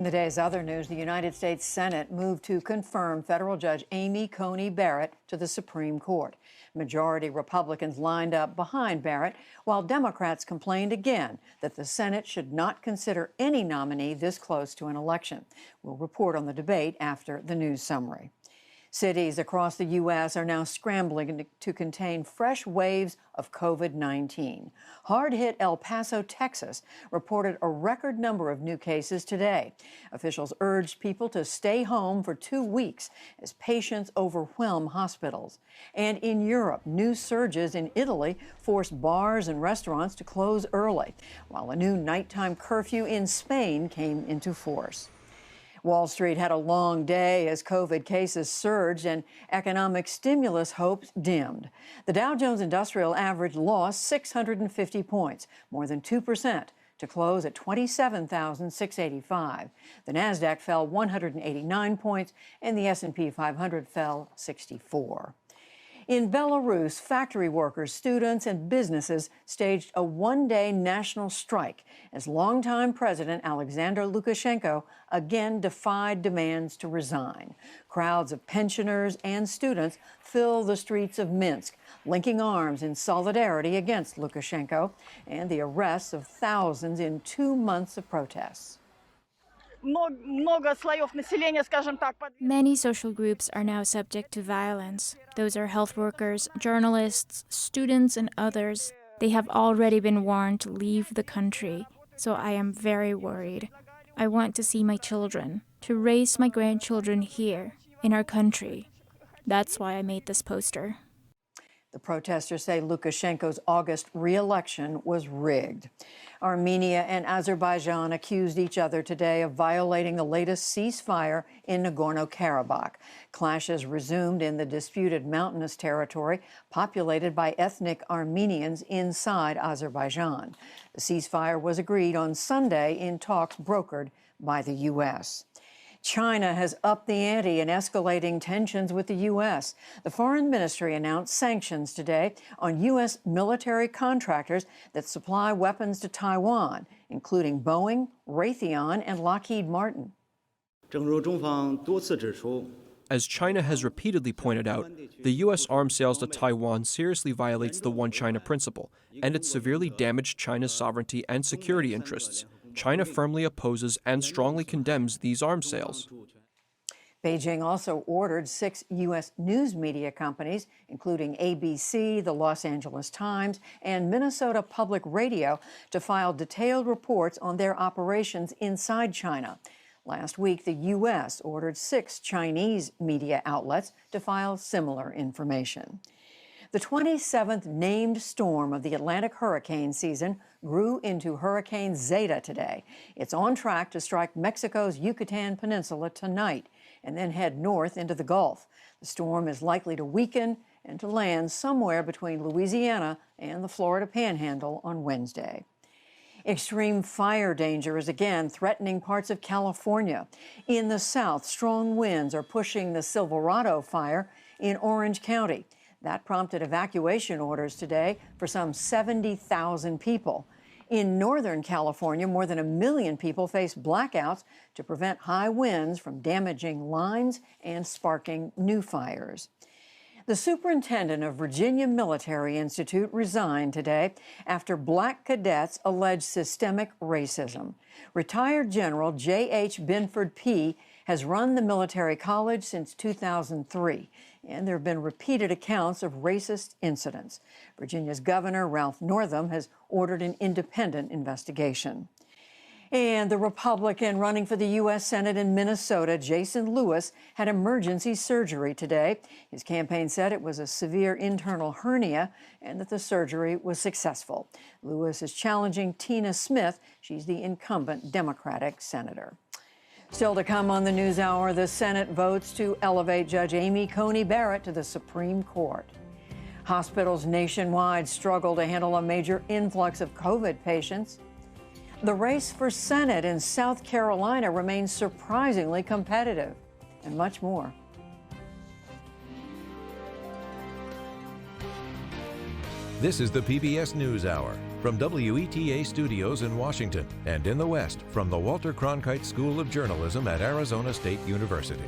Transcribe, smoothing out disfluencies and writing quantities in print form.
In the day's other news, the United States Senate moved to confirm federal judge Amy Coney Barrett to the Supreme Court. Majority Republicans lined up behind Barrett, while Democrats complained again that the Senate should not consider any nominee this close to an election. We'll report on the debate after the news summary. Cities across the U.S. are now scrambling to contain fresh waves of COVID-19. Hard-hit El Paso, Texas, reported a record number of new cases today. Officials urged people to stay home for 2 weeks as patients overwhelm hospitals. And in Europe, new surges in Italy forced bars and restaurants to close early, while a new nighttime curfew in Spain came into force. Wall Street had a long day as COVID cases surged and economic stimulus hopes dimmed. The Dow Jones Industrial Average lost 650 points, more than 2%, to close at 27,685. The Nasdaq fell 189 points, and the S&P 500 fell 64. In Belarus, factory workers, students, and businesses staged a one-day national strike as longtime President Alexander Lukashenko again defied demands to resign. Crowds of pensioners and students fill the streets of Minsk, linking arms in solidarity against Lukashenko and the arrests of thousands in 2 months of protests. Many social groups are now subject to violence. Those are health workers, journalists, students, and others. They have already been warned to leave the country, so I am very worried. I want to see my children, to raise my grandchildren here, in our country. That's why I made this poster. The protesters say Lukashenko's August re-election was rigged. Armenia and Azerbaijan accused each other today of violating the latest ceasefire in Nagorno-Karabakh. Clashes resumed in the disputed mountainous territory populated by ethnic Armenians inside Azerbaijan. The ceasefire was agreed on Sunday in talks brokered by the U.S. China has upped the ante in escalating tensions with the U.S. The Foreign Ministry announced sanctions today on U.S. military contractors that supply weapons to Taiwan, including Boeing, Raytheon, and Lockheed Martin. As China has repeatedly pointed out, the U.S. arms sales to Taiwan seriously violates the One China principle, and it severely damaged China's sovereignty and security interests. China firmly opposes and strongly condemns these arms sales. Beijing also ordered 6 U.S. news media companies, including ABC, the Los Angeles Times, and Minnesota Public Radio, to file detailed reports on their operations inside China. Last week, the U.S. ordered 6 Chinese media outlets to file similar information. The 27th named storm of the Atlantic hurricane season grew into Hurricane Zeta today. It's on track to strike Mexico's Yucatan Peninsula tonight and then head north into the Gulf. The storm is likely to weaken and to land somewhere between Louisiana and the Florida Panhandle on Wednesday. Extreme fire danger is again threatening parts of California. In the south, strong winds are pushing the Silverado fire in Orange County. That prompted evacuation orders today for some 70,000 people. In Northern California, more than 1 million people face blackouts to prevent high winds from damaging lines and sparking new fires. The superintendent of Virginia Military Institute resigned today after black cadets alleged systemic racism. Retired General J.H. Binford P. has run the military college since 2003, and there have been repeated accounts of racist incidents. Virginia's Governor Ralph Northam has ordered an independent investigation. And the Republican running for the U.S. Senate in Minnesota, Jason Lewis, had emergency surgery today. His campaign said it was a severe internal hernia and that the surgery was successful. Lewis is challenging Tina Smith. She's the incumbent Democratic senator. Still to come on the NewsHour, the Senate votes to elevate Judge Amy Coney Barrett to the Supreme Court. Hospitals nationwide struggle to handle a major influx of COVID patients. The race for Senate in South Carolina remains surprisingly competitive, and much more. This is the PBS NewsHour. From WETA Studios in Washington and in the West from the Walter Cronkite School of Journalism at Arizona State University.